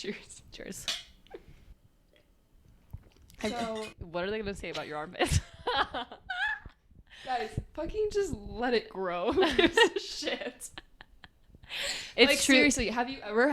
Cheers. Cheers. So, What are they going to say about your armpits? guys, fucking just let it grow. Who gives a shit? It's like, true. seriously, have you ever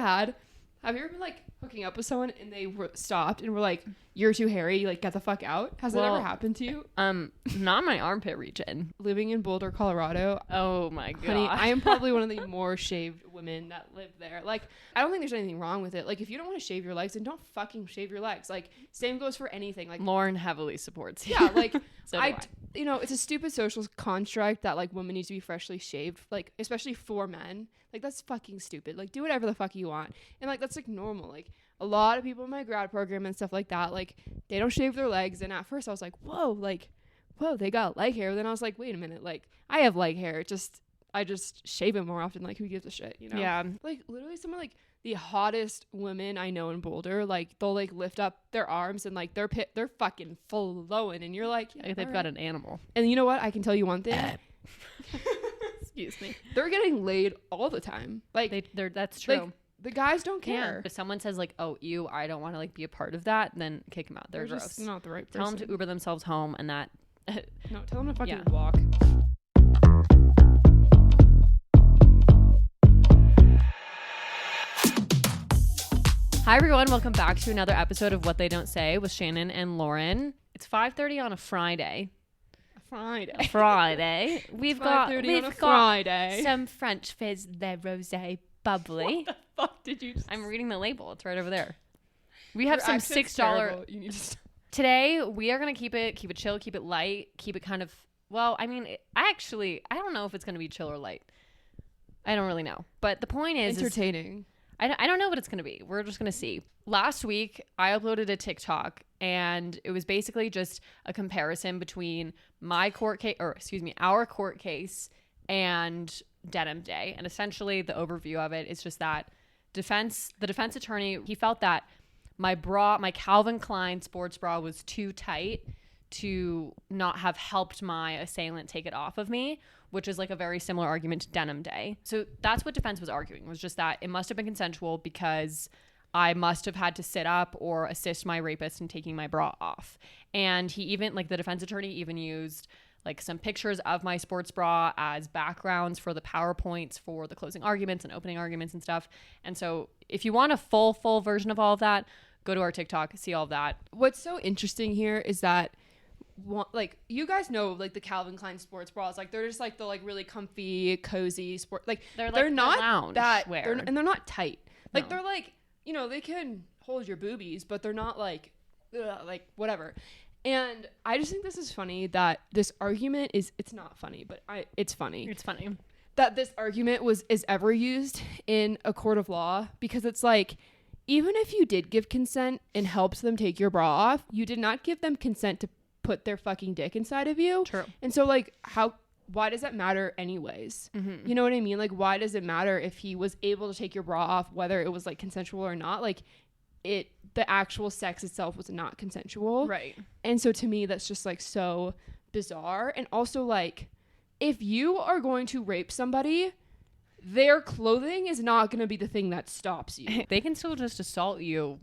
been like hooking up with someone and they stopped and were like, "You're too hairy, like get the fuck out"? Has that ever happened to you? Not my armpit region. Living in Boulder, Colorado, Oh my god. honey, I am probably one of the more shaved women that live there. Like, I don't think there's anything wrong with it. Like, if you don't want to shave your legs, then don't fucking shave your legs. Like, same goes for anything. Like, Lauren heavily supports you. yeah, like So do I. you know, it's a stupid social construct that like women need to be freshly shaved, like especially for men. Like, that's fucking stupid. Like, do whatever the fuck you want. And like, that's like normal. Like, a lot of people in my grad program and stuff like that, like, they don't shave their legs. And at first I was like, whoa, they got leg hair. Then I was like, wait a minute, like, I have leg hair. I just shave it more often. Like, who gives a shit, you know? Yeah. Like, literally some of like the hottest women I know in Boulder, like, they'll like lift up their arms and like they're fucking flowing. And you're like, yeah, They've got an animal. And you know what? I can tell you one thing. Excuse me. They're getting laid all the time. Like, That's true. like, the guys don't care. If someone says like, "Oh, I don't want to like be a part of that," then kick them out. They're gross. just not the right person. Tell them to Uber themselves home, and that. No, tell them to fucking Yeah. walk. Hi everyone, welcome back to another episode of What They Don't Say with Shannon and Lauren. It's 5:30 on a Friday. Friday. We've got Friday. some French fizz, the rosé bubbly. What the fuck did you just I'm reading the label. It's right over there. We have Your some accent's $6. terrible. You need to stop. Today we are gonna keep it chill, keep it light, keep it kind of. Well, I mean, I don't know if it's gonna be chill or light. I don't really know. But the point is Entertaining. I don't know what it's going to be. We're just going to see. Last week, I uploaded a TikTok, and it was basically just a comparison between our court case and Denim Day. And essentially, the overview of it is just that the defense attorney, he felt that my Calvin Klein sports bra was too tight to not have helped my assailant take it off of me, which is like a very similar argument to Denim Day. So that's what defense was arguing, was just that it must have been consensual because I must have had to sit up or assist my rapist in taking my bra off. And he even, like, the defense attorney even used like some pictures of my sports bra as backgrounds for the PowerPoints for the closing arguments and opening arguments and stuff. And so if you want a full version of all of that, go to our TikTok, see all of that. What's so interesting here is that like, you guys know, like, the Calvin Klein sports bras, like, they're just like the like really comfy, cozy sport, like they're not lounge that wear. and they're not tight. Like, No. they're like, you know, they can hold your boobies, but they're not like whatever. And I just think this is funny that this argument it's not funny, but it's funny. It's funny That this argument is ever used in a court of law, because it's like, even if you did give consent and helped them take your bra off, you did not give them consent to put their fucking dick inside of you. True. And so, like, why does that matter anyways? Mm-hmm. You know what I mean? Like, why does it matter if he was able to take your bra off, whether it was like consensual or not? Like, the actual sex itself was not consensual. Right. And so to me, that's just like so bizarre. And also, like, if you are going to rape somebody, their clothing is not going to be the thing that stops you. They can still just assault you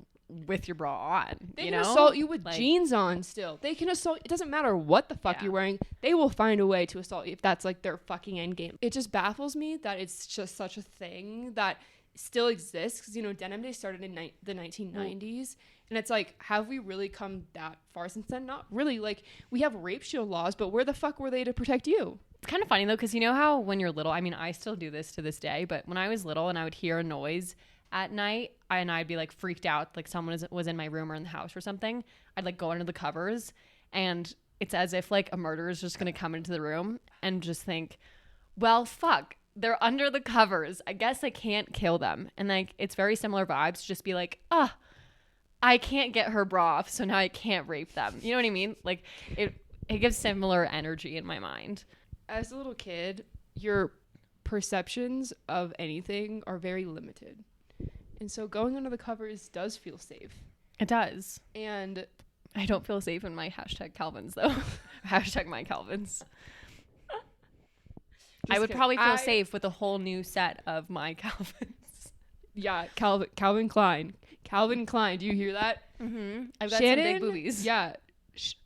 with your bra on. They can assault you with jeans on still. They can assault. It doesn't matter what the fuck Yeah. you're wearing. They will find a way to assault you if that's like their fucking end game. It just baffles me that it's just such a thing that still exists, because, you know, Denim Day started in the 1990s. And it's like, have we really come that far since then? Not really. Like, we have rape shield laws, but where the fuck were they to protect you? It's kind of funny though, because you know how when you're little, I mean, I still do this to this day, but when I was little and I would hear a noise at night and I'd be like freaked out, like someone was in my room or in the house or something, I'd like go under the covers, and it's as if like a murderer is just going to come into the room and just think, well, fuck, they're under the covers, I guess I can't kill them. And like, it's very similar vibes, just be like, I can't get her bra off, so now I can't rape them. You know what I mean? Like, it gives similar energy in my mind. As a little kid, your perceptions of anything are very limited. And so going under the covers does feel safe. It does. And I don't feel safe in my #Calvins though. #myCalvins. I would probably feel safe with a whole new set of my Calvins. Yeah, Calvin Klein. Calvin Klein, do you hear that? I've got some big boobies. Yeah.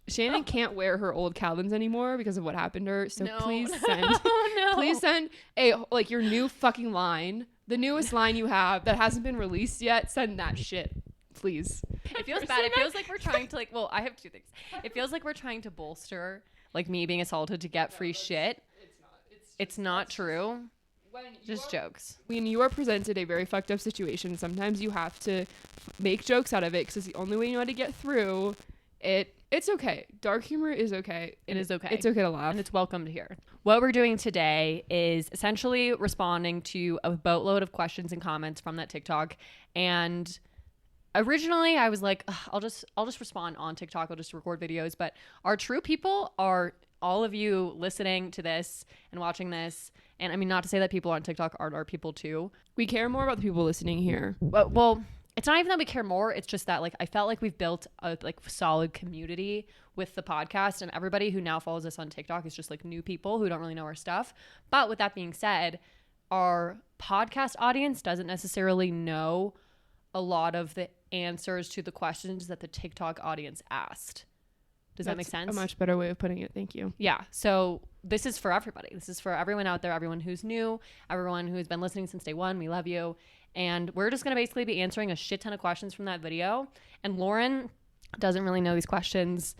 Shannon can't wear her old Calvins anymore because of what happened to her. So please send, please send like your new fucking line, the newest line you have that hasn't been released yet. Send that shit, please. It feels bad. It feels like we're trying to like. Well, I have two things. It feels like we're trying to bolster like me being assaulted to get free shit. It's not true. Just jokes. When you are presented a very fucked up situation, sometimes you have to make jokes out of it because it's the only way you know how to get through it. It's okay. Dark humor is okay. It is okay. It's okay to laugh. And it's welcomed here. What we're doing today is essentially responding to a boatload of questions and comments from that TikTok. And originally I was like, I'll just respond on TikTok. I'll just record videos. But our true people are all of you listening to this and watching this. And I mean, not to say that people on TikTok aren't our people too. We care more about the people listening here. Well, it's not even that we care more. It's just that like I felt like we've built a like solid community with the podcast, and everybody who now follows us on TikTok is just like new people who don't really know our stuff. But with that being said, our podcast audience doesn't necessarily know a lot of the answers to the questions that the TikTok audience asked. Does that make sense? A much better way of putting it. Thank you. Yeah. So this is for everybody. This is for everyone out there, everyone who's new, everyone who's been listening since day one. We love you. And we're just going to basically be answering a shit ton of questions from that video. And Lauren doesn't really know these questions.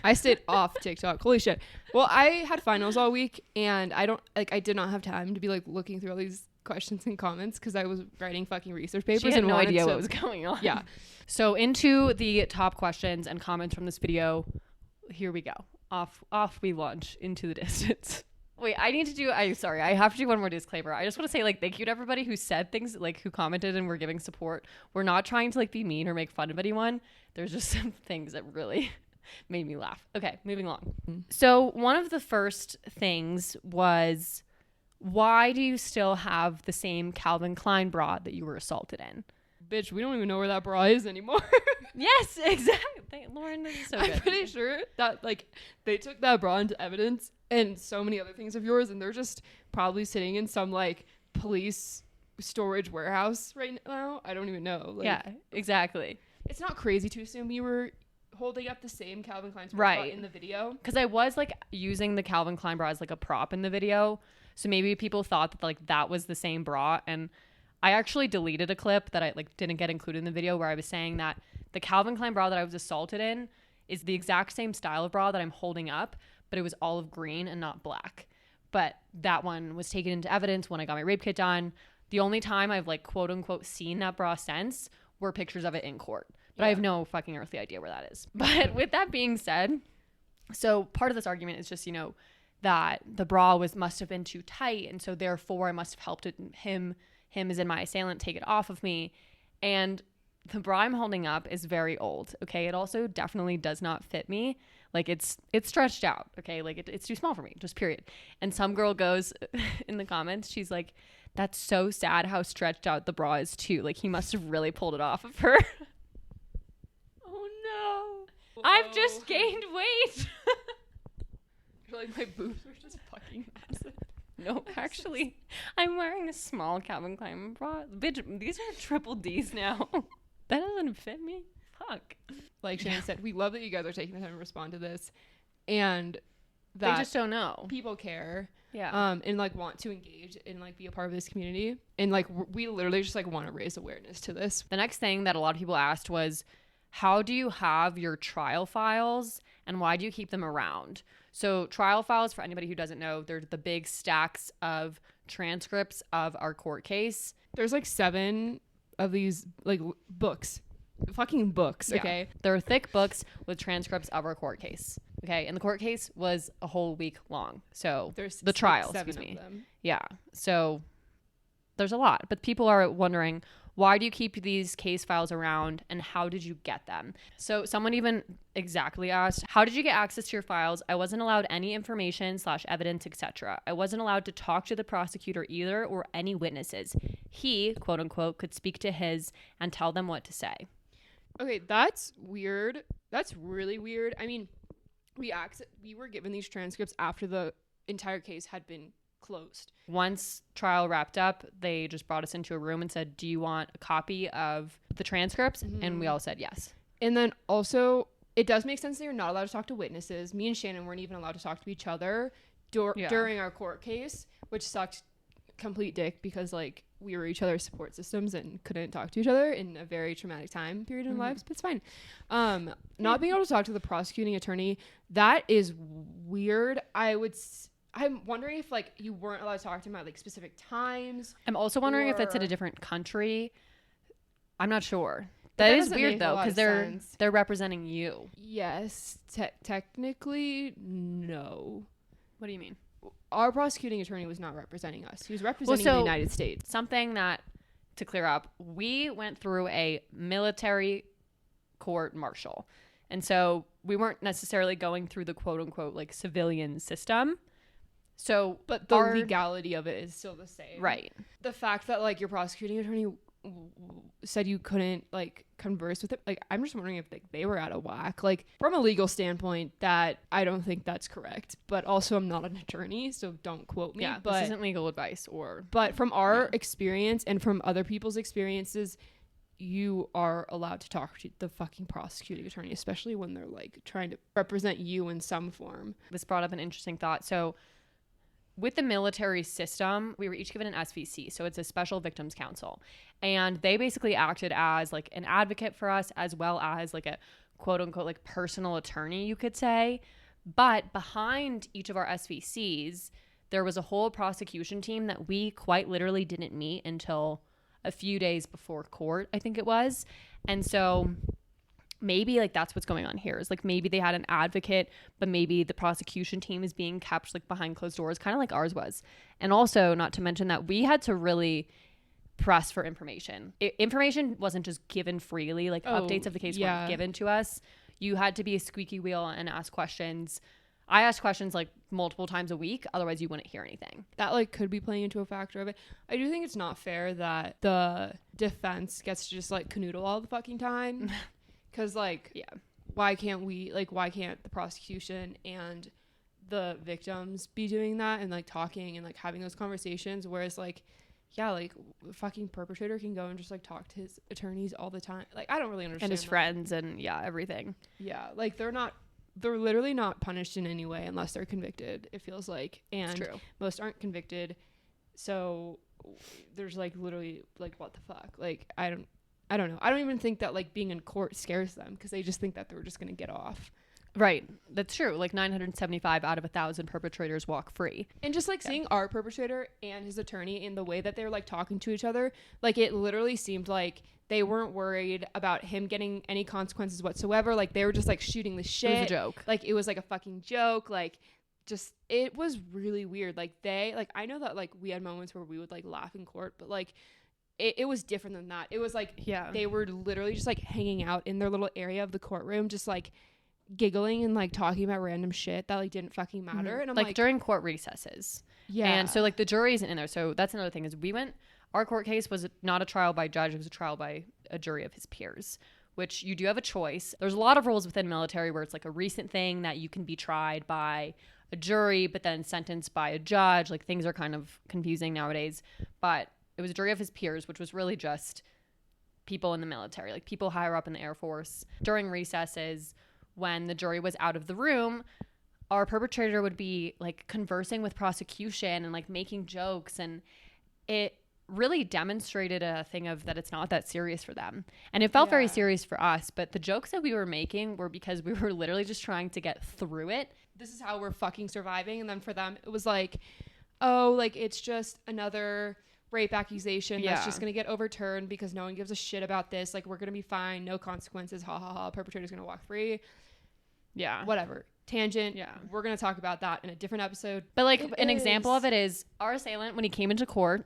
I stayed off TikTok. Holy shit. Well, I had finals all week and I did not have time to be like looking through all these questions and comments because I was writing fucking research papers. She had no idea what was going on. Yeah. So into the top questions and comments from this video. Here we go. Off we launch into the distance. Wait, I have to do one more disclaimer. I just want to say like thank you to everybody who said things, like who commented and were giving support. We're not trying to like be mean or make fun of anyone. There's just some things that really made me laugh. Okay, moving along. So one of the first things was, why do you still have the same Calvin Klein bra that you were assaulted in? Bitch, we don't even know where that bra is anymore. Yes, exactly. Lauren, this is so good. I'm pretty sure that like they took that bra into evidence and so many other things of yours, and they're just probably sitting in some like police storage warehouse right now. I don't even know. Like, yeah, exactly. It's not crazy to assume you were holding up the same Calvin Klein bra in the video. Because I was like using the Calvin Klein bra as like a prop in the video. So maybe people thought that like that was the same bra. And I actually deleted a clip that I like didn't get included in the video where I was saying that the Calvin Klein bra that I was assaulted in is the exact same style of bra that I'm holding up, but it was olive green and not black. But that one was taken into evidence when I got my rape kit done. The only time I've like quote unquote seen that bra since were pictures of it in court. But I have no fucking earthly idea where that is. But with that being said, so part of this argument is just, you know, that the bra must have been too tight. And so therefore I must have helped him as in my assailant, take it off of me. And the bra I'm holding up is very old. Okay. It also definitely does not fit me. Like it's stretched out. Okay. Like it's too small for me, just period. And some girl goes in the comments, she's like, that's so sad how stretched out the bra is too. Like he must have really pulled it off of her. Oh no. I've just gained weight. Like my boobs are just fucking massive. No, actually, I'm wearing a small Calvin Klein bra. Bitch, these are triple D's now. That doesn't fit me. Fuck. Like Shannon said, we love that you guys are taking the time to respond to this, and that they just don't know. People care. Yeah. And like want to engage and like be a part of this community, and like we literally just like want to raise awareness to this. The next thing that a lot of people asked was, how do you have your trial files and why do you keep them around? So trial files, for anybody who doesn't know, they're the big stacks of transcripts of our court case. There's like 7 of these like fucking books. Okay. Yeah. They're thick books with transcripts of our court case. Okay. And the court case was a whole week long. So there's the trial, like 7 excuse me. of them. Yeah. So there's a lot, but people are wondering, why do you keep these case files around and how did you get them? So someone even exactly asked, how did you get access to your files? I wasn't allowed any information / evidence, etc. I wasn't allowed to talk to the prosecutor either or any witnesses. He, quote unquote, could speak to his and tell them what to say. Okay, that's weird. That's really weird. I mean, we were given these transcripts after the entire case had been closed. Once trial wrapped up, they just brought us into a room and said, do you want a copy of the transcripts? And we all said yes. And then also, it does make sense that you're not allowed to talk to witnesses. Me and Shannon weren't even allowed to talk to each other during our court case, which sucked complete dick because like we were each other's support systems and couldn't talk to each other in a very traumatic time period in lives, but it's fine. Not being able to talk to the prosecuting attorney, that is weird. I'm wondering if like you weren't allowed to talk to him at like specific times. I'm also wondering if it's in a different country. I'm not sure. That is weird though, because they're representing you. Yes, technically no. What do you mean? Our prosecuting attorney was not representing us. He was representing the United States. Something that, to clear up, we went through a military court martial. And so we weren't necessarily going through the quote unquote like civilian system. So, but the legality of it is still the same. Right. The fact that like your prosecuting attorney said you couldn't like converse with it, like I'm just wondering if they were out of whack, like from a legal standpoint. That I don't think that's correct, but also I'm not an attorney, so don't quote me. But this isn't legal advice. But from our experience and from other people's experiences, you are allowed to talk to the fucking prosecuting attorney, especially when they're like trying to represent you in some form. This brought up an interesting thought. So with the military system, we were each given an SVC. So it's a special victims counsel. And they basically acted as like an advocate for us, as well as like a quote unquote like personal attorney, you could say. But behind each of our SVCs, there was a whole prosecution team that we quite literally didn't meet until a few days before court, I think it was. And so maybe like that's what's going on here, is like maybe they had an advocate, but maybe the prosecution team is being kept like behind closed doors, kind of like ours was. And also, not to mention that we had to really press for information. Information wasn't just given freely, like updates of the case weren't given to us. You had to be a squeaky wheel and ask questions. I asked questions like multiple times a week, otherwise you wouldn't hear anything. That like could be playing into a factor of it. I do think it's not fair that the defense gets to just like canoodle all the fucking time. Because, like, why can't the prosecution and the victims be doing that and, like, talking and, like, having those conversations? Whereas, like, the fucking perpetrator can go and just, like, talk to his attorneys all the time. Like, I don't really understand. And his friends and, everything. Yeah, like, they're literally not punished in any way unless they're convicted, it feels like. And it's true. Most aren't convicted. So there's, like, literally, like, what the fuck? Like, I don't know. I don't even think that like being in court scares them, because they just think that they're just going to get off. Right. That's true. Like 975 out of 1,000 perpetrators walk free. And just like seeing our perpetrator and his attorney in the way that they're like talking to each other, like it literally seemed like they weren't worried about him getting any consequences whatsoever. Like they were just like shooting the shit. It was a joke. Like it was like a fucking joke. Like just, it was really weird. Like I know that like we had moments where we would like laugh in court, but like it was different than that. It was like they were literally just like hanging out in their little area of the courtroom, just like giggling and like talking about random shit that like didn't fucking matter. Mm-hmm. And I'm like during court recesses. Yeah. And so like the jury isn't in there. So that's another thing, is our court case was not a trial by judge. It was a trial by a jury of his peers, which you do have a choice. There's a lot of rules within military where it's like a recent thing that you can be tried by a jury, but then sentenced by a judge. Like things are kind of confusing nowadays, but it was a jury of his peers, which was really just people in the military, like people higher up in the Air Force. During recesses, when the jury was out of the room, our perpetrator would be like conversing with prosecution and like making jokes. And it really demonstrated a thing of that it's not that serious for them. And it felt very serious for us. But the jokes that we were making were because we were literally just trying to get through it. This is how we're fucking surviving. And then for them, it was like, oh, like it's just another rape accusation that's just gonna get overturned because no one gives a shit about this. Like we're gonna be fine, no consequences, ha ha ha, perpetrator's gonna walk free. Whatever, tangent. We're gonna talk about that in a different episode. But like an example of it is our assailant, when he came into court,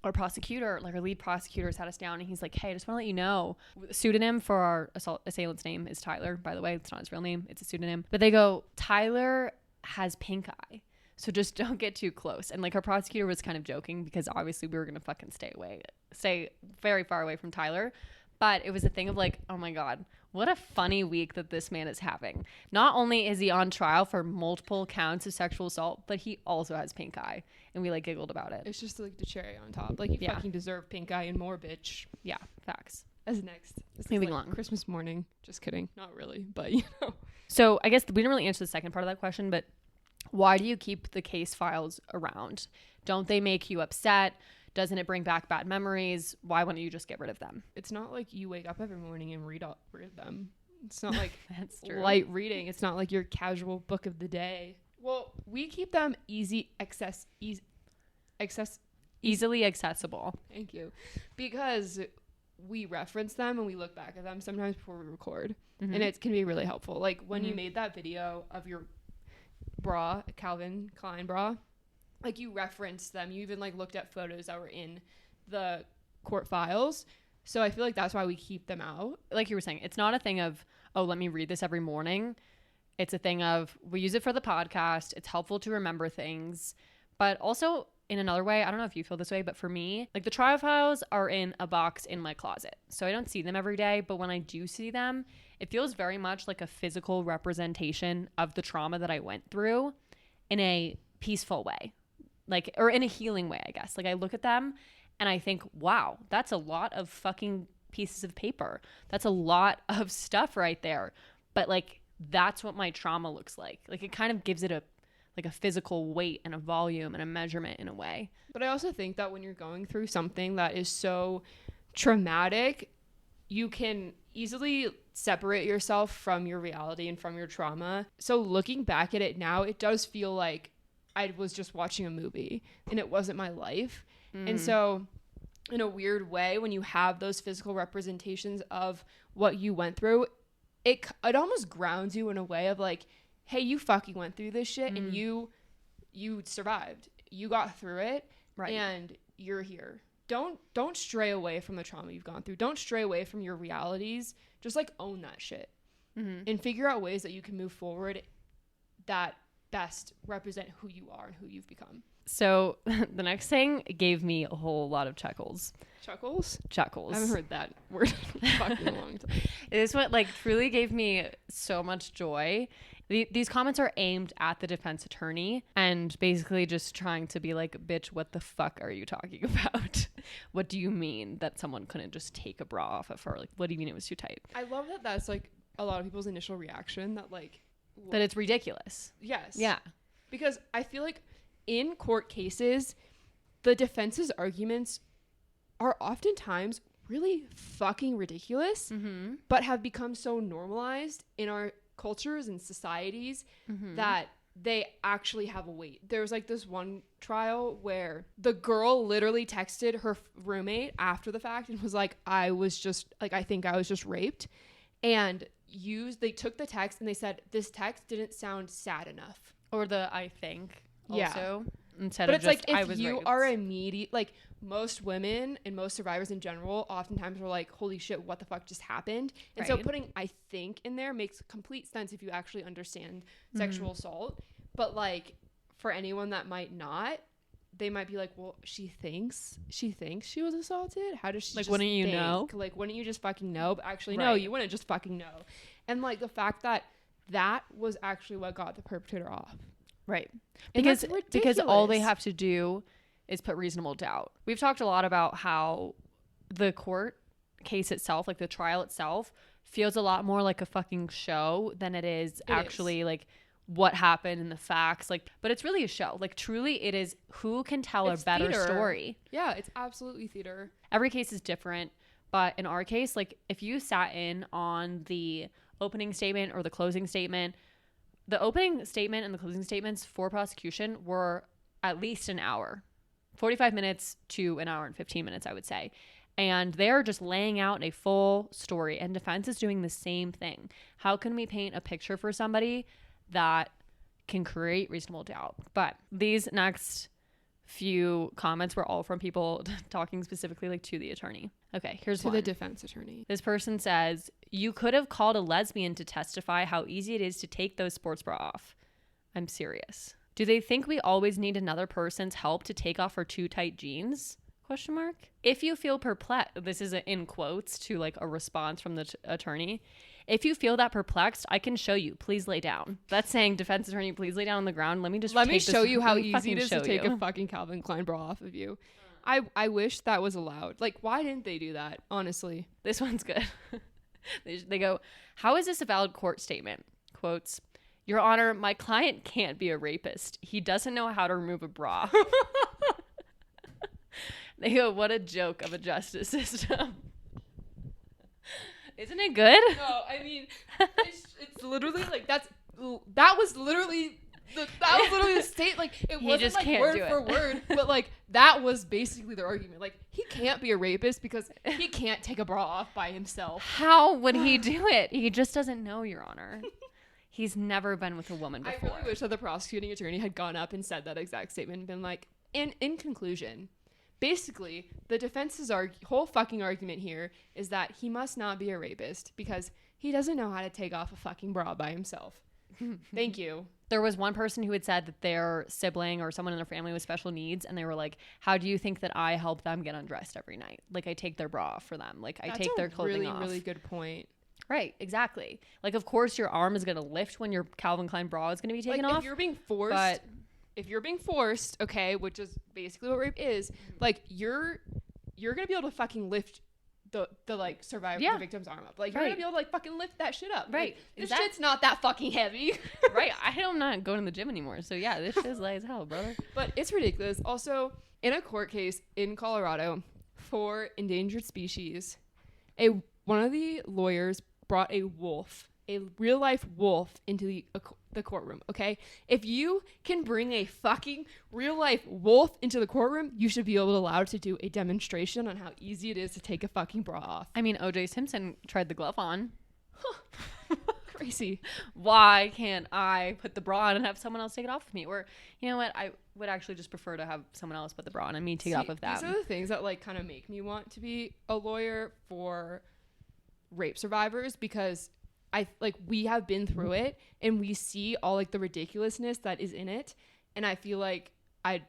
our prosecutor, like our lead prosecutor, sat us down and he's like, hey, I just want to let you know, the pseudonym for our assailant's name is Tyler, by the way. It's not his real name, it's a pseudonym. But they go, Tyler has pink eye, so just don't get too close. And like our prosecutor was kind of joking because obviously we were going to fucking stay very far away from Tyler. But it was a thing of like, oh my God, what a funny week that this man is having. Not only is he on trial for multiple counts of sexual assault, but he also has pink eye. And we like giggled about it. It's just like the cherry on top. Like, you fucking deserve pink eye and more, bitch. Yeah, facts. As next. This Moving is like along. Christmas morning. Just kidding. Not really, but you know. So I guess we didn't really answer the second part of that question, but why do you keep the case files around? Don't they make you upset? Doesn't it bring back bad memories? Why wouldn't you just get rid of them? It's not like you wake up every morning and read them. It's not like That's true. light reading. It's not like your casual book of the day. Well, we keep them easily accessible. Thank you. Because we reference them and we look back at them sometimes before we record. Mm-hmm. And it can be really helpful. Like when you made that video of your bra, Calvin Klein bra, like you referenced them. You even like looked at photos that were in the court files. So I feel like that's why we keep them out. Like you were saying, it's not a thing of, oh, let me read this every morning. It's a thing of, we use it for the podcast. It's helpful to remember things. But also in another way, I don't know if you feel this way, but for me, like the trial files are in a box in my closet. So I don't see them every day. But when I do see them, it feels very much like a physical representation of the trauma that I went through in a peaceful way. Like, or in a healing way, I guess. Like I look at them and I think, wow, that's a lot of fucking pieces of paper. That's a lot of stuff right there. But like, that's what my trauma looks like. Like it kind of gives it a physical weight and a volume and a measurement in a way. But I also think that when you're going through something that is so traumatic, you can easily separate yourself from your reality and from your trauma. So looking back at it now, it does feel like I was just watching a movie and it wasn't my life. And so in a weird way, when you have those physical representations of what you went through, it almost grounds you in a way of like, hey, you fucking went through this shit and you survived. You got through it, right? And you're here. Don't stray away from the trauma you've gone through. Don't stray away from your realities. Just like own that shit and figure out ways that you can move forward that best represent who you are and who you've become. So the next thing gave me a whole lot of chuckles. Chuckles? Chuckles. I haven't heard that word in a fucking long time. This one like truly gave me so much joy. These comments are aimed at the defense attorney and basically just trying to be like, bitch, what the fuck are you talking about? What do you mean that someone couldn't just take a bra off of her? Like, what do you mean it was too tight? I love that that's like a lot of people's initial reaction, that like that it's ridiculous. Yes. Yeah. Because I feel like in court cases, the defense's arguments are oftentimes really fucking ridiculous, but have become so normalized in our cultures and societies that they actually have a weight. There was like this one trial where the girl literally texted her roommate after the fact and was like, I think I was just raped. And they took the text and they said, this text didn't sound sad enough. Or the I think also. Instead but of it's just, like, I if was you raped. are immediate, like most women and most survivors in general oftentimes are like, holy shit, what the fuck just happened? And so putting I think in there makes complete sense if you actually understand sexual assault. But like for anyone that might not, they might be like, well, she thinks she was assaulted. How does she like, just wouldn't you think? know? Like, wouldn't you just fucking know? But actually, no, you wouldn't just fucking know. And like the fact that was actually what got the perpetrator off. Right. Because all they have to do is put reasonable doubt. We've talked a lot about how the court case itself, like the trial itself, feels a lot more like a fucking show than it is actually like what happened and the facts. Like, but it's really a show. Like truly it is who can tell a better theater. Story. Yeah, it's absolutely theater. Every case is different. But in our case, like if you sat in on the opening statement or the closing statement, the opening statement and the closing statements for prosecution were at least an hour, 45 minutes to an hour and 15 minutes, I would say. And they're just laying out a full story, and defense is doing the same thing. How can we paint a picture for somebody that can create reasonable doubt? But these next few comments were all from people talking specifically like to the attorney. Okay, here's one. To the defense attorney. This person says, you could have called a lesbian to testify how easy it is to take those sports bra off. I'm serious. Do they think we always need another person's help to take off our too tight jeans? ? Question mark. If you feel perplexed, this is in quotes to like a response from the attorney. If you feel that perplexed, I can show you. Please lay down. That's saying defense attorney, please lay down on the ground. Let me show you how easy it is to take a fucking Calvin Klein bra off of you. I wish that was allowed. Like, why didn't they do that? Honestly, this one's good. They go, how is this a valid court statement? Quotes, Your Honor, my client can't be a rapist. He doesn't know how to remove a bra. They go, what a joke of a justice system. Isn't it good? No, I mean, it's literally like that was literally the state. Like, it wasn't like word for word, but like that was basically their argument. Like, he can't be a rapist because he can't take a bra off by himself. How would he do it? He just doesn't know, Your Honor. He's never been with a woman before. I really wish that the prosecuting attorney had gone up and said that exact statement and been like, in conclusion, basically, the defense's whole fucking argument here is that he must not be a rapist because he doesn't know how to take off a fucking bra by himself. Thank you. There was one person who had said that their sibling or someone in their family with special needs, and they were like, how do you think that I help them get undressed every night? Like, I take their bra off for them. Like, I take their clothing off. That's a really good point. Right, exactly. Like, of course, your arm is going to lift when your Calvin Klein bra is going to be taken off. If you're being forced, okay, which is basically what rape is, like, you're gonna be able to fucking lift the like survivor, the victim's arm up. Like, you're gonna be able to like fucking lift that shit up. Right. Like, this shit's not that fucking heavy. Right. I'm not going to the gym anymore. So yeah, this shit's light as hell, brother. But it's ridiculous. Also, in a court case in Colorado for endangered species, one of the lawyers brought a real life wolf into the courtroom, okay? If you can bring a fucking real life wolf into the courtroom, you should be allowed to do a demonstration on how easy it is to take a fucking bra off. I mean, O.J. Simpson tried the glove on. Crazy. Why can't I put the bra on and have someone else take it off of me? Or, you know what? I would actually just prefer to have someone else put the bra on and me take it off of them. These are the things that like kind of make me want to be a lawyer for rape survivors, because we have been through it and we see all like the ridiculousness that is in it. And I feel like I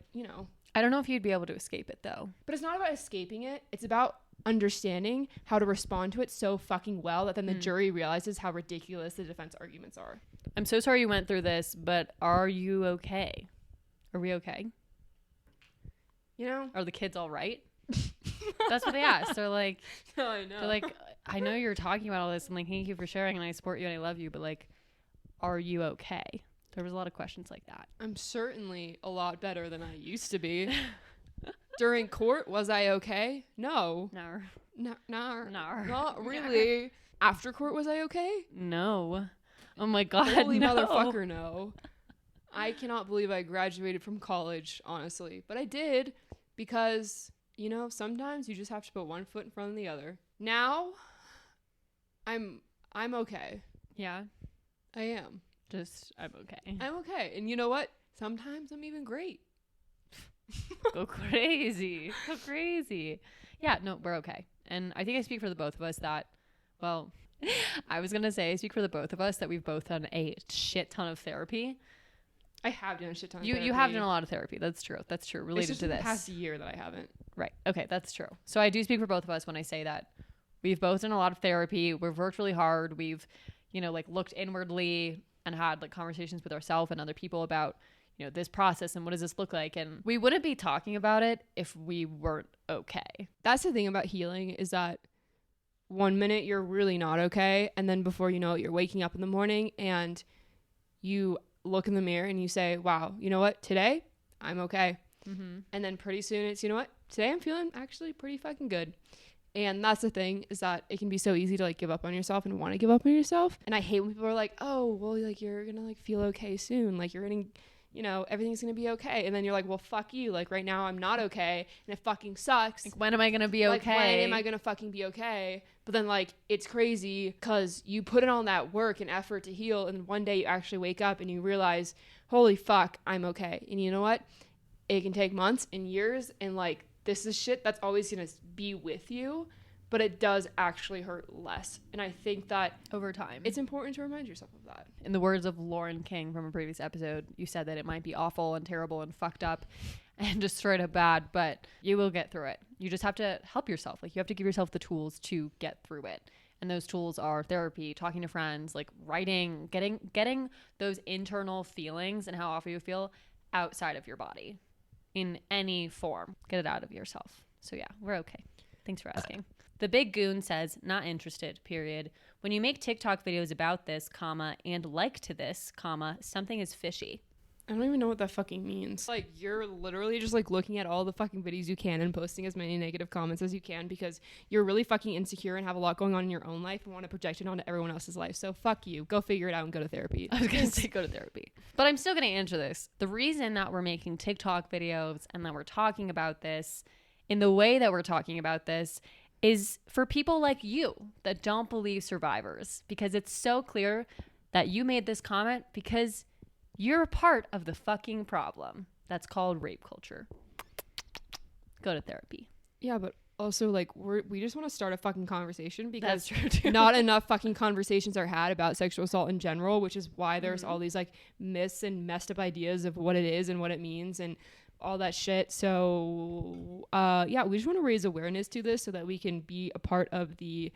don't know if you'd be able to escape it though. But it's not about escaping it. It's about understanding how to respond to it so fucking well that then the jury realizes how ridiculous the defense arguments are. I'm so sorry you went through this, but are you okay? Are we okay? You know? Are the kids all right? That's what they asked. They're like, no, I know. They're like, I know you're talking about all this and like, thank you for sharing and I support you and I love you, but like, are you okay? There was a lot of questions like that. I'm certainly a lot better than I used to be. During court, was I okay? No. No. Not really. After court, was I okay? No. Oh my God. Holy no. motherfucker, no. I cannot believe I graduated from college, honestly. But I did because, sometimes you just have to put one foot in front of the other. Now, I'm okay. Yeah. I am. I'm okay. I'm okay. And you know what? Sometimes I'm even great. Go crazy. Yeah, no, we're okay. And I think I speak for the both of us that, well, I was going to say I speak for the both of us that we've both done a shit ton of therapy. I have done a shit ton of therapy. You have done a lot of therapy. That's true. Related just to this. The past year that I haven't. Right. Okay, that's true. So I do speak for both of us when I say that we've both done a lot of therapy. We've worked really hard. We've, looked inwardly and had like conversations with ourselves and other people about, this process and what does this look like? And we wouldn't be talking about it if we weren't okay. That's the thing about healing is that one minute you're really not okay. And then before you know it, you're waking up in the morning and you look in the mirror and you say, wow, you know what? Today, I'm okay. Mm-hmm. And then pretty soon it's, you know what? Today I'm feeling actually pretty fucking good. And that's the thing is that it can be so easy to like give up on yourself and want to give up on yourself. And I hate when people are like, oh, well, like you're going to like feel okay soon. Like you're going to, everything's going to be okay. And then you're like, well, fuck you. Like right now I'm not okay. And it fucking sucks. Like, when am I going to be okay? Like, when am I going to fucking be okay? But then like, it's crazy because you put in all that work and effort to heal. And one day you actually wake up and you realize, holy fuck, I'm okay. And you know what? It can take months and years. And like, this is shit that's always going to be with you. But it does actually hurt less. And I think that over time, it's important to remind yourself of that. In the words of Lauren King from a previous episode, you said that it might be awful and terrible and fucked up. and just straight up bad, but you will get through it. You just have to help yourself. Like, you have to give yourself the tools to get through it. And those tools are therapy, talking to friends, like writing, getting those internal feelings and how awful you feel outside of your body in any form. Get it out of yourself. So yeah, we're okay. Thanks for asking. The Big Goon says, not interested, period. When you make TikTok videos about this, comma, and like to this, comma, something is fishy. I don't even know what that fucking means. Like, you're literally just like looking at all the fucking videos you can and posting as many negative comments as you can because you're really fucking insecure and have a lot going on in your own life and want to project it onto everyone else's life. So fuck you. Go figure it out and go to therapy. I was going to say go to therapy. But I'm still going to answer this. The reason that we're making TikTok videos and that we're talking about this in the way that we're talking about this is for people like you that don't believe survivors, because it's so clear that you made this comment because you're a part of the fucking problem that's called rape culture. Go to therapy. Yeah, but also like we just want to start a fucking conversation because That's true too. not enough fucking conversations are had about sexual assault in general, which is why there's all these like myths and messed up ideas of what it is and what it means and all that shit. So yeah, we just want to raise awareness to this so that we can be a part of the,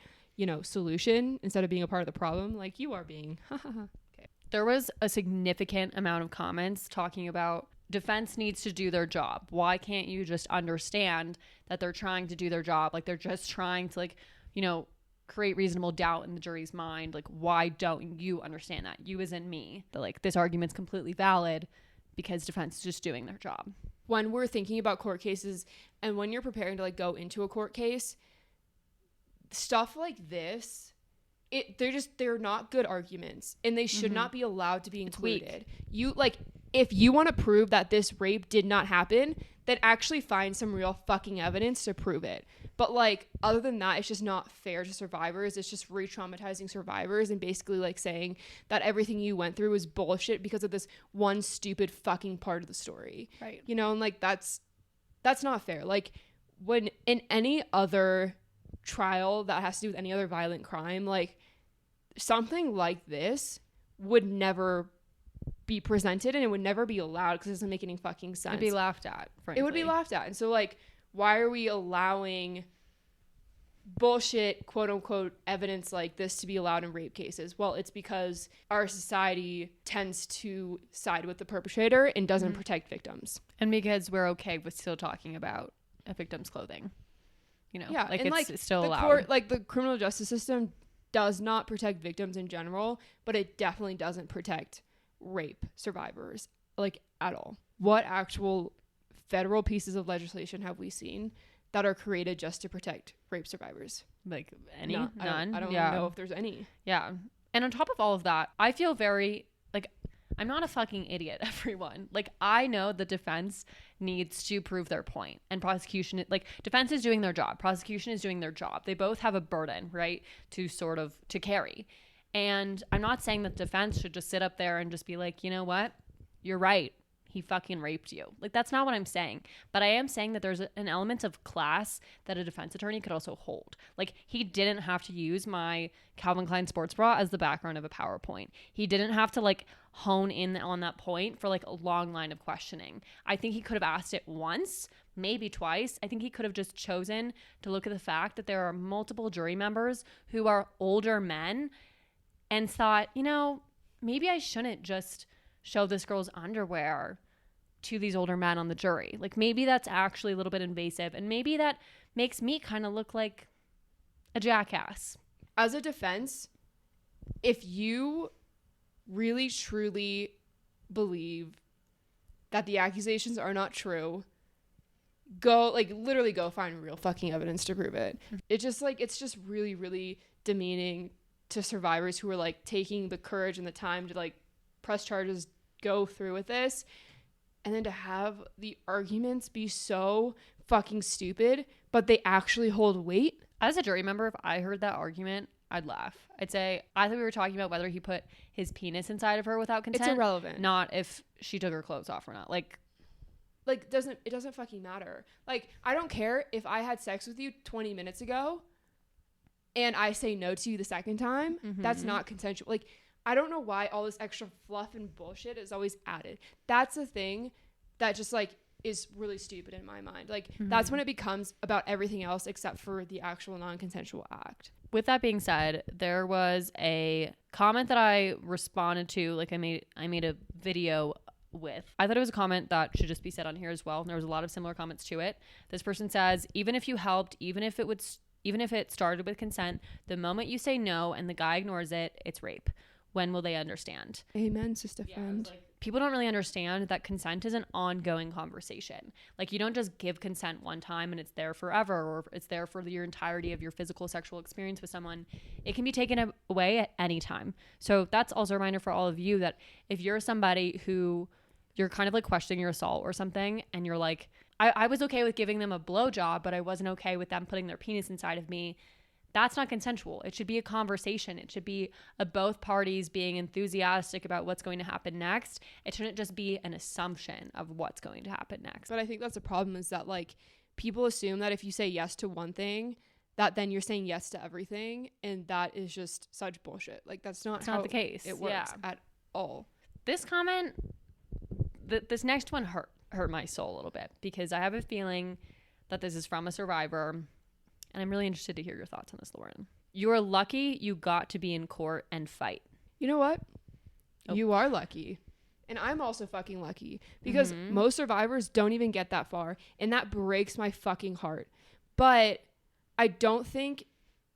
solution instead of being a part of the problem like you are being. Okay. There was a significant amount of comments talking about defense needs to do their job. Why can't you just understand that they're trying to do their job? Like, they're just trying to create reasonable doubt in the jury's mind. Like, why don't you understand that? You as in me. That like this argument's completely valid because defense is just doing their job. When we're thinking about court cases and when you're preparing to like go into a court case, stuff like this, they're not good arguments and they should not be allowed to be included. If you want to prove that this rape did not happen, then actually find some real fucking evidence to prove it. But like, other than that, it's just not fair to survivors. It's just re-traumatizing survivors and basically like saying that everything you went through was bullshit because of this one stupid fucking part of the story. Right. And like, that's not fair. Like, when in any other trial that has to do with any other violent crime, like something like this would never be presented and it would never be allowed because it doesn't make any fucking sense. It'd be laughed at, frankly. It would be laughed at. And so like, why are we allowing bullshit quote unquote evidence like this to be allowed in rape cases? Well, it's because our society tends to side with the perpetrator and doesn't protect victims. And because we're okay with still talking about a victim's clothing. Yeah, like, and it's like still the allowed. the criminal justice system does not protect victims in general, but it definitely doesn't protect rape survivors like at all. What actual federal pieces of legislation have we seen that are created just to protect rape survivors? Like any? None. I don't know if there's any. Yeah. And on top of all of that, I feel very like I'm not a fucking idiot, everyone. Like, I know the defense needs to prove their point and prosecution, like, defense is doing their job. Prosecution is doing their job. They both have a burden, right, to carry. And I'm not saying that defense should just sit up there and just be like, you know what? You're right. He fucking raped you. Like, that's not what I'm saying. But I am saying that there's an element of class that a defense attorney could also hold. Like, he didn't have to use my Calvin Klein sports bra as the background of a PowerPoint. He didn't have to, like, hone in on that point for, like, a long line of questioning. I think he could have asked it once, maybe twice. I think he could have just chosen to look at the fact that there are multiple jury members who are older men and thought, maybe I shouldn't just show this girl's underwear to these older men on the jury. Like, maybe that's actually a little bit invasive, and maybe that makes me kind of look like a jackass. As a defense, if you really truly believe that the accusations are not true, literally go find real fucking evidence to prove it. It's just really, really demeaning to survivors who are like taking the courage and the time to like press charges, go through with this, and then to have the arguments be so fucking stupid, but they actually hold weight. As a jury member, if I heard that argument, I'd laugh. I'd say, I thought we were talking about whether he put his penis inside of her without consent. It's irrelevant. Not if she took her clothes off or not. It doesn't fucking matter. Like, I don't care if I had sex with you 20 minutes ago and I say no to you the second time. Mm-hmm. That's not consensual. Like, I don't know why all this extra fluff and bullshit is always added. That's the thing that just, like, is really stupid in my mind. Like that's when it becomes about everything else except for the actual non-consensual act. With that being said, there was a comment that I responded to, like I made a video with. I thought it was a comment that should just be said on here as well. And there was a lot of similar comments to it. This person says, even if you helped, even if it started with consent, the moment you say no and the guy ignores it, it's rape. When will they understand? Amen, sister friend. People don't really understand that consent is an ongoing conversation. Like, you don't just give consent one time and it's there forever, or it's there for your entirety of your physical sexual experience with someone. It can be taken away at any time. So that's also a reminder for all of you that if you're somebody who you're kind of like questioning your assault or something, and you're like, I was okay with giving them a blowjob, but I wasn't okay with them putting their penis inside of me. That's not consensual. It should be a conversation. It should be both parties being enthusiastic about what's going to happen next. It shouldn't just be an assumption of what's going to happen next. But I think that's the problem, is that like people assume that if you say yes to one thing, that then you're saying yes to everything. And that is just such bullshit. Like that's not how the case. It works at all. This comment, this next one hurt my soul a little bit, because I have a feeling that this is from a survivor. And I'm really interested to hear your thoughts on this, Lauren. You are lucky you got to be in court and fight. You know what? Oh. You are lucky. And I'm also fucking lucky, because most survivors don't even get that far. And that breaks my fucking heart. But I don't think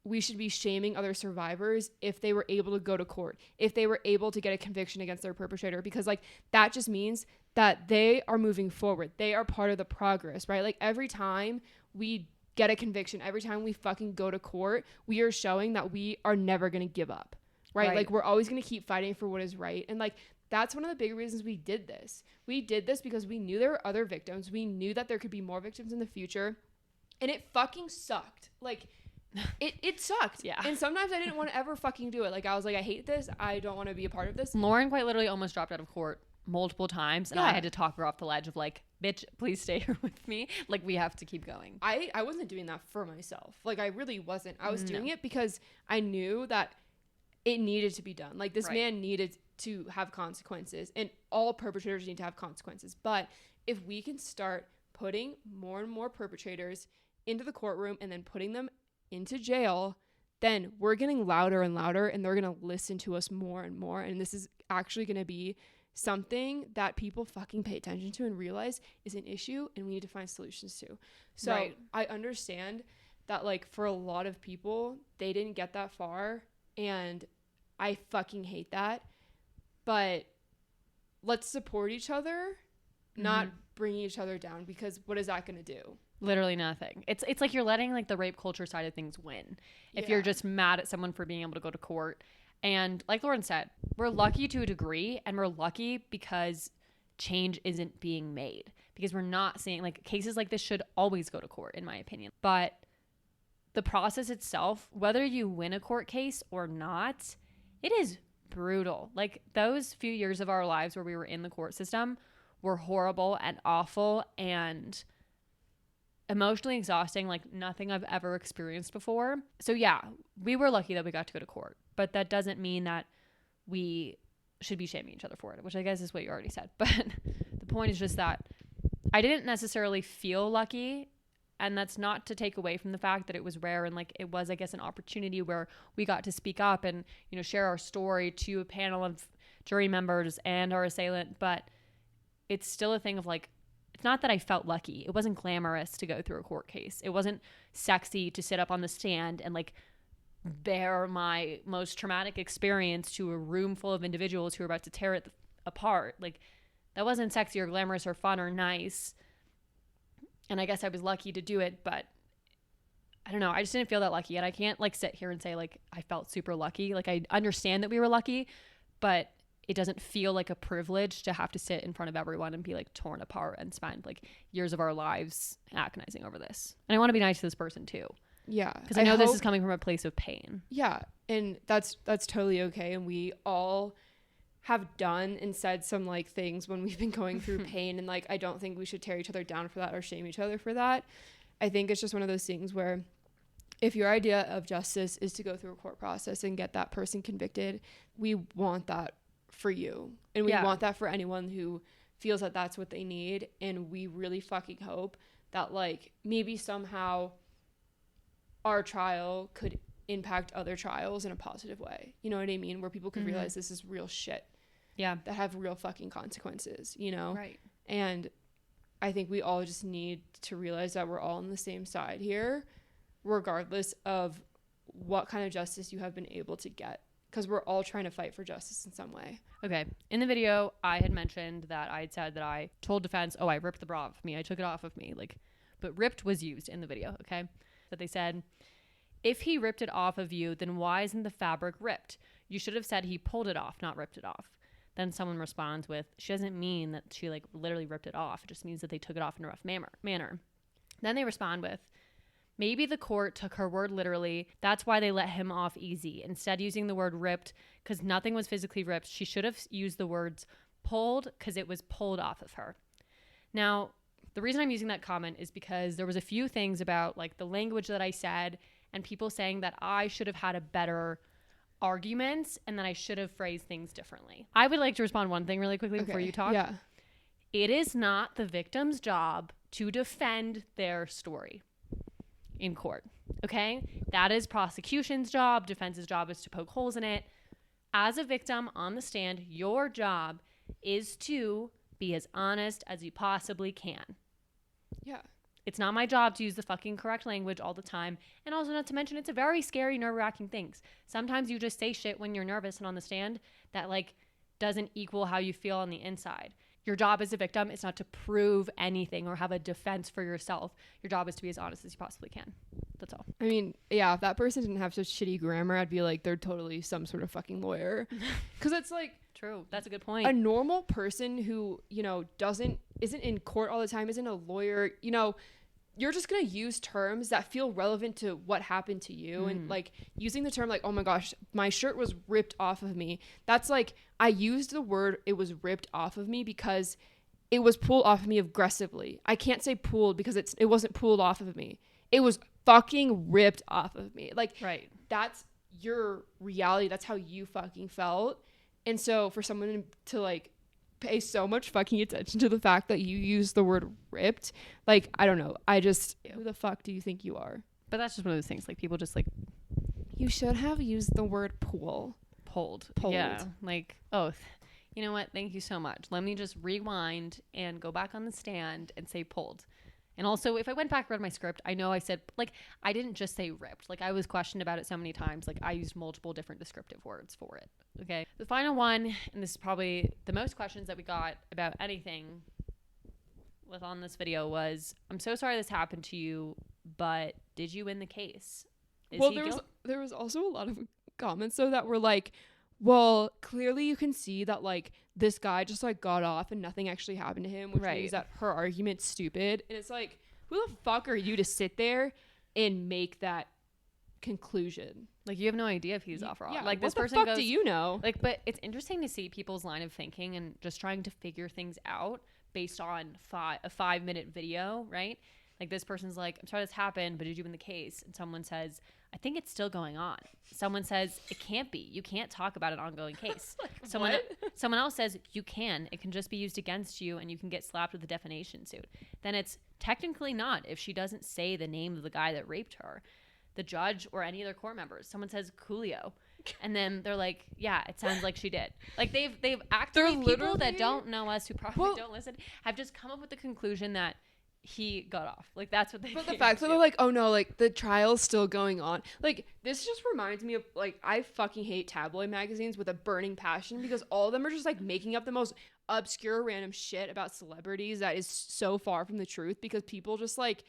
we should be shaming other survivors if they were able to go to court, if they were able to get a conviction against their perpetrator, because like that just means that they are moving forward. They are part of the progress, right? Like every time we get a conviction, every time we fucking go to court, we are showing that we are never going to give up, right? Like we're always going to keep fighting for what is right. And like that's one of the big reasons we did this. We did this because we knew there were other victims. We knew that there could be more victims in the future, and it fucking sucked. Like it sucked. Yeah. And sometimes I didn't want to ever fucking do it. Like I was like, I hate this. I don't want to be a part of this. Lauren quite literally almost dropped out of court multiple times, and I had to talk her off the ledge of like, bitch, please stay here with me. Like, we have to keep going. I wasn't doing that for myself. Like, I really wasn't. I was doing it because I knew that it needed to be done. Like, this man needed to have consequences, and all perpetrators need to have consequences. But if we can start putting more and more perpetrators into the courtroom and then putting them into jail, then we're getting louder and louder, and they're going to listen to us more and more. And this is actually going to be something that people fucking pay attention to and realize is an issue, and we need to find solutions to. So I understand that like for a lot of people, they didn't get that far, and I fucking hate that. But let's support each other, not bring each other down, because what is that going to do? Literally nothing. It's like you're letting like the rape culture side of things win. If you're just mad at someone for being able to go to court. And like Lauren said, we're lucky to a degree, and we're lucky because change isn't being made, because we're not seeing like cases like this should always go to court, in my opinion. But the process itself, whether you win a court case or not, it is brutal. Like those few years of our lives where we were in the court system were horrible and awful and emotionally exhausting, like nothing I've ever experienced before. So yeah, we were lucky that we got to go to court, but that doesn't mean that we should be shaming each other for it, which I guess is what you already said. But the point is just that I didn't necessarily feel lucky, and that's not to take away from the fact that it was rare, and like it was, I guess, an opportunity where we got to speak up and, you know, share our story to a panel of jury members and our assailant. But it's still a thing of like, it's not that I felt lucky. It wasn't glamorous to go through a court case. It wasn't sexy to sit up on the stand and like bear my most traumatic experience to a room full of individuals who are about to tear it apart. Like that wasn't sexy or glamorous or fun or nice. And I guess I was lucky to do it, but I don't know. I just didn't feel that lucky. And I can't like sit here and say like I felt super lucky. Like I understand that we were lucky, but it doesn't feel like a privilege to have to sit in front of everyone and be like torn apart and spend like years of our lives agonizing over this. And I want to be nice to this person too. Yeah. Because I know this is coming from a place of pain. Yeah. And that's totally okay. And we all have done and said some like things when we've been going through pain. And like, I don't think we should tear each other down for that or shame each other for that. I think it's just one of those things where if your idea of justice is to go through a court process and get that person convicted, we want that for you. And we want that for anyone who feels that that's what they need. And we really fucking hope that like maybe somehow our trial could impact other trials in a positive way. You know what I mean? Where people could realize this is real shit. Yeah. That have real fucking consequences, you know? Right. And I think we all just need to realize that we're all on the same side here, regardless of what kind of justice you have been able to get. Because we're all trying to fight for justice in some way. Okay. In the video, I had mentioned that I had said that I told defense, oh, I ripped the bra off of me. I took it off of me. Like, but ripped was used in the video, okay? That they said, if he ripped it off of you, then why isn't the fabric ripped? You should have said he pulled it off, not ripped it off. Then someone responds with, she doesn't mean that she like literally ripped it off. It just means that they took it off in a rough manner. Then they respond with, maybe the court took her word literally. That's why they let him off easy. Instead, using the word ripped because nothing was physically ripped, she should have used the words pulled because it was pulled off of her. Now, the reason I'm using that comment is because there was a few things about like the language that I said and people saying that I should have had a better argument and that I should have phrased things differently. I would like to respond one thing really quickly before you talk. Yeah. It is not the victim's job to defend their story in court. Okay? That is prosecution's job. Defense's job is to poke holes in it. As a victim on the stand, your job is to be as honest as you possibly can. Yeah. It's not my job to use the fucking correct language all the time. And also, not to mention, it's a very scary, nerve-wracking thing. Sometimes you just say shit when you're nervous and on the stand that like doesn't equal how you feel on the inside. Your job as a victim is not to prove anything or have a defense for yourself. Your job is to be as honest as you possibly can. That's all. I mean, yeah, if that person didn't have such shitty grammar, I'd be like, they're totally some sort of fucking lawyer. Because it's like, true. That's a good point. A normal person who, you know, isn't in court all the time, isn't a lawyer, you know, you're just going to use terms that feel relevant to what happened to you. And like using the term like, oh my gosh, my shirt was ripped off of me. That's like, I used the word it was ripped off of me because it was pulled off of me aggressively. I can't say pulled because it wasn't pulled off of me. It was fucking ripped off of me. Like, right. That's your reality. That's how you fucking felt. And so for someone to like pay so much fucking attention to the fact that you use the word ripped, like, I don't know. Who the fuck do you think you are? But that's just one of those things. Like, people just like, you should have used the word pulled. Yeah. Like, oh, you know what? Thank you so much. Let me just rewind and go back on the stand and say pulled. And also, if I went back and read my script, I know I said, like, I didn't just say ripped. Like, I was questioned about it so many times. Like, I used multiple different descriptive words for it. Okay. The final one, and this is probably the most questions that we got about anything with on this video, was, I'm so sorry this happened to you, but did you win the case? Well, there was also a lot of comments, though, that were like, well, clearly you can see that, like, this guy just, like, got off and nothing actually happened to him, which means that her argument's stupid. And it's like, who the fuck are you to sit there and make that conclusion? Like, you have no idea if he's off or on. Yeah, like, what this the person fuck goes, do you know? Like, but it's interesting to see people's line of thinking and just trying to figure things out based on a 5-minute video, right? Like, this person's like, I'm sorry this happened, but did you win the case? And someone says, I think it's still going on. Someone says, it can't be. You can't talk about an ongoing case. Like, someone else says, you can. It can just be used against you and you can get slapped with a defamation suit. Then it's technically not if she doesn't say the name of the guy that raped her, the judge, or any other court members. Someone says Coolio. And then they're like, yeah, it sounds like she did. Like, they've actively, people that don't know us, who probably don't listen, have just come up with the conclusion that he got off. Like, that's what they But the fact that they're like, oh no, like, the trial's still going on. Like, this just reminds me of, like, I fucking hate tabloid magazines with a burning passion because all of them are just, like, making up the most obscure random shit about celebrities that is so far from the truth because people just, like,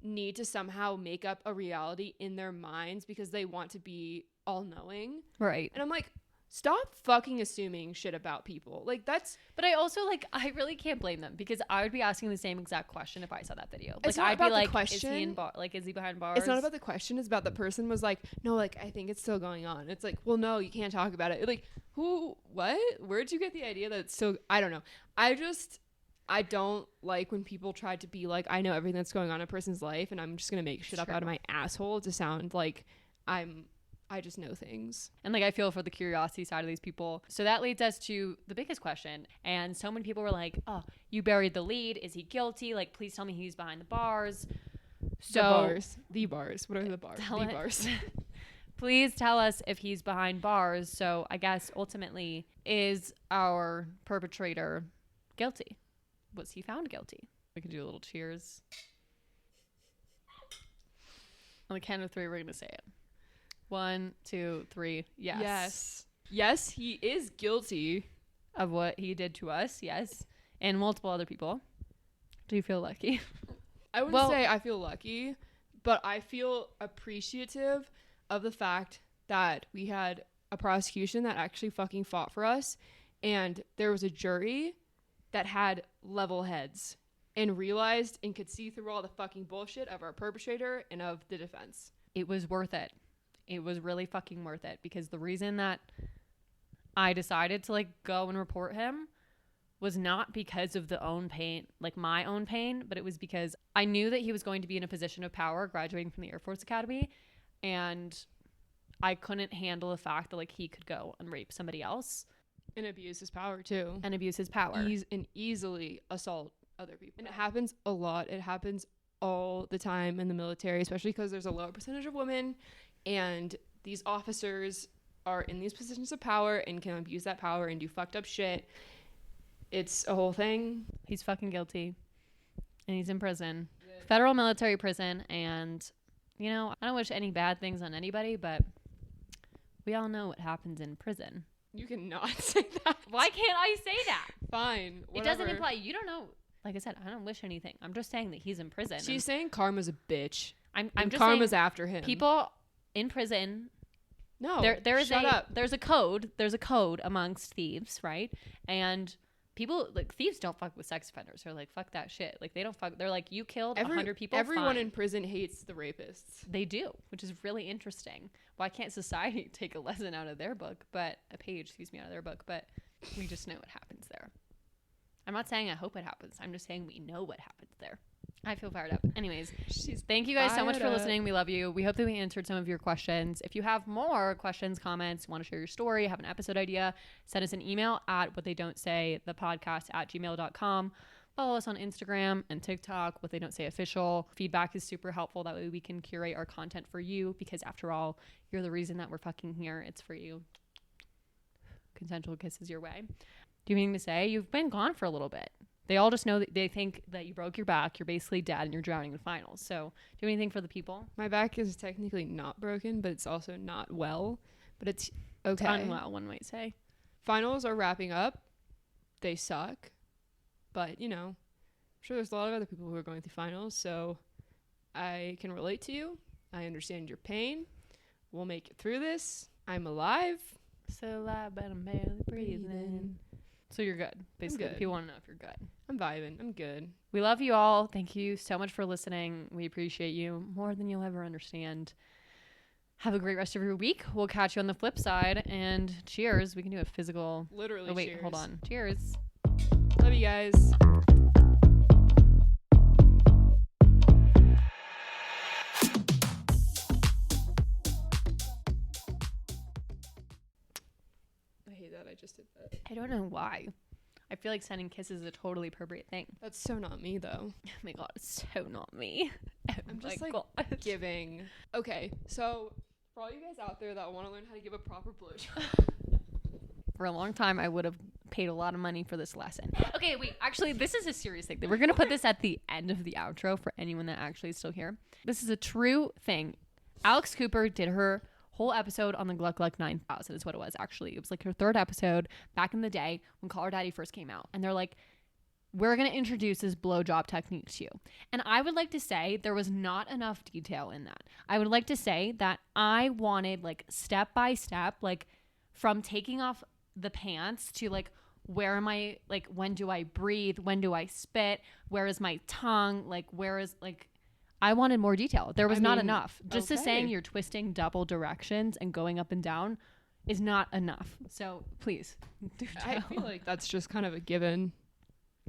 need to somehow make up a reality in their minds because they want to be all-knowing. Right. And I'm like, stop fucking assuming shit about people. Like, that's... But I also, like, I really can't blame them because I would be asking the same exact question if I saw that video. Like, it's not I'd about be like, the question. is he in is he behind bars? It's not about the question. It's about the person was like, no, like, I think it's still going on. It's like, well, no, you can't talk about it. Like, what? Where'd you get the idea that it's still... I don't know. I don't like when people try to be like, I know everything that's going on in a person's life and I'm just going to make shit up out of my asshole to sound like I'm I just know things. And like I feel for the curiosity side of these people. So that leads us to the biggest question. And so many people were like, oh, you buried the lead. Is he guilty? Like, please tell me he's behind the bars. So The bars. What are the bars? The bars. Please tell us if he's behind bars. So I guess ultimately, is our perpetrator guilty? Was he found guilty? We can do a little cheers. On the count of 3, we're going to say it. 1, 2, 3. Yes. Yes, he is guilty of what he did to us. Yes. And multiple other people. Do you feel lucky? I wouldn't say I feel lucky, but I feel appreciative of the fact that we had a prosecution that actually fucking fought for us, and there was a jury that had level heads and realized and could see through all the fucking bullshit of our perpetrator and of the defense. It was worth it. It was really fucking worth it, because the reason that I decided to like go and report him was not because of the own pain, like my own pain, but it was because I knew that he was going to be in a position of power graduating from the Air Force Academy, and I couldn't handle the fact that like he could go and rape somebody else and abuse his power too. And abuse his power. And easily assault other people. And it happens a lot. It happens all the time in the military, especially because there's a low percentage of women, and these officers are in these positions of power and can abuse that power and do fucked up shit. It's a whole thing. He's fucking guilty. And he's in prison. Federal military prison. And, you know, I don't wish any bad things on anybody, but we all know what happens in prison. You cannot say that. Why can't I say that? Fine. Whatever. It doesn't imply, you don't know. Like I said, I don't wish anything. I'm just saying that he's in prison. She's saying karma's a bitch. I'm just karma's saying after him. People in prison. No. Shut up. There's a code. There's a code amongst thieves, right? And people, like, thieves don't fuck with sex offenders. They're like, fuck that shit. Like, they don't fuck. They're like, you killed 100 people. Everyone in prison hates the rapists. They do, which is really interesting. Why can't society take a lesson out of their book, but a page, out of their book, but we just know what happens there. I'm not saying I hope it happens. I'm just saying we know what happens there. I feel fired up. Anyways, thank you guys so much for listening. We love you. We hope that we answered some of your questions. If you have more questions, comments, want to share your story, have an episode idea, send us an email at whattheydon'tsay@gmail.com. Follow us on Instagram and TikTok, What They Don't Say Official. Feedback is super helpful. That way we can curate our content for you, because after all, you're the reason that we're fucking here. It's for you. Consensual kisses your way. Do you have anything to say? You've been gone for a little bit. They all just know that they think that you broke your back, you're basically dead, and you're drowning in finals. So do you have anything for the people? My back is technically not broken, but it's also not well. But it's okay. It's unwell, one might say. Finals are wrapping up. They suck. But, you know, I'm sure there's a lot of other people who are going through finals. So I can relate to you. I understand your pain. We'll make it through this. I'm alive. So alive, but I'm barely breathing. So you're good. Basically, good. People want to know if you're good. I'm vibing. I'm good. We love you all. Thank you so much for listening. We appreciate you more than you'll ever understand. Have a great rest of your week. We'll catch you on the flip side. And cheers. We can do a physical. Literally, wait, cheers. Hold on. Cheers. Love you guys. I just did that. I don't know why. I feel like sending kisses is a totally appropriate thing. That's so not me, though. Oh my god, it's so not me. I'm just like giving. Okay, so for all you guys out there that want to learn how to give a proper blowjob. For a long time, I would have paid a lot of money for this lesson. Okay, wait. Actually, this is a serious thing. We're going to put this at the end of the outro for anyone that actually is still here. This is a true thing. Alex Cooper did her whole episode on the Gluck Gluck 9000 is what it was, actually. It was like her third episode back in the day when Call Her Daddy first came out. And they're like, we're going to introduce this blowjob technique to you. And I would like to say there was not enough detail in that. I would like to say that I wanted like step by step, like from taking off the pants to like, where am I, like, when do I breathe? When do I spit? Where is my tongue? Like, where is, like, I wanted more detail. There was not enough. Just to saying you're twisting double directions and going up and down is not enough. So please do tell. I feel like that's just kind of a given,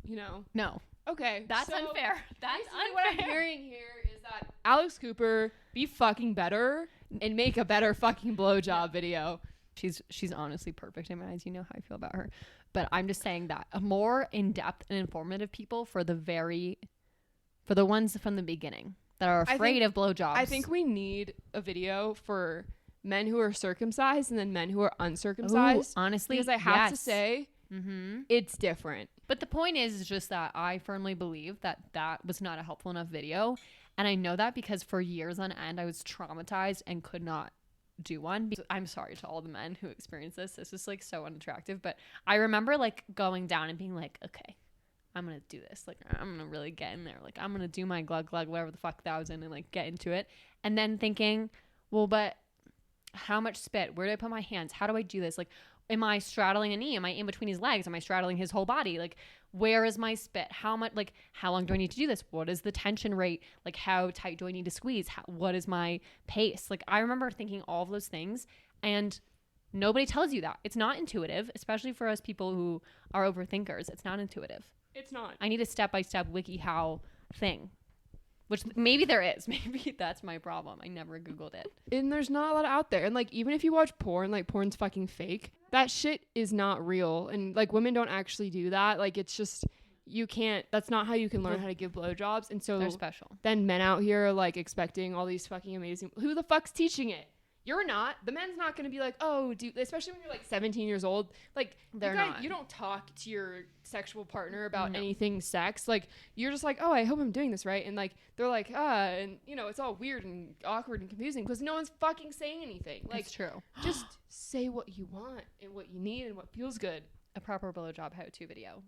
you know? No. Okay. That's unfair. That's unfair. What I'm hearing here is that Alex Cooper be fucking better and make a better fucking blowjob video. She's honestly perfect in my eyes. You know how I feel about her. But I'm just saying that a more in-depth and informative people for the ones from the beginning that are afraid of blowjobs. I think we need a video for men who are circumcised and then men who are uncircumcised. Ooh, honestly, because I have to say, it's different. But the point is just that I firmly believe that was not a helpful enough video. And I know that because for years on end, I was traumatized and could not do one. I'm sorry to all the men who experience this. This is like so unattractive. But I remember like going down and being like, okay, I'm going to do this. Like, I'm going to really get in there. Like, I'm going to do my glug, whatever the fuck that was in, and like get into it. And then thinking, well, but how much spit? Where do I put my hands? How do I do this? Like, am I straddling a knee? Am I in between his legs? Am I straddling his whole body? Like, where is my spit? How much, like, how long do I need to do this? What is the tension rate? Like, how tight do I need to squeeze? What is my pace? Like, I remember thinking all of those things, and nobody tells you that. It's not intuitive, especially for us people who are overthinkers. It's not intuitive. It's not. I need a step-by-step WikiHow thing, which maybe there is. Maybe that's my problem. I never Googled it. And there's not a lot out there. And like, even if you watch porn, like porn's fucking fake. That shit is not real. And like, women don't actually do that. Like, it's just, you can't, that's not how you can learn how to give blowjobs. And so they're special. Then men out here are like expecting all these fucking amazing, who the fuck's teaching it? You're not. The men's not going to be like, oh, dude, especially when you're like 17 years old. Like, you don't talk to your sexual partner about anything sex. Like, you're just like, oh, I hope I'm doing this right. And like, they're like, and you know, it's all weird and awkward and confusing because no one's fucking saying anything. Like, it's true. Just say what you want and what you need and what feels good. A proper blowjob how-to video.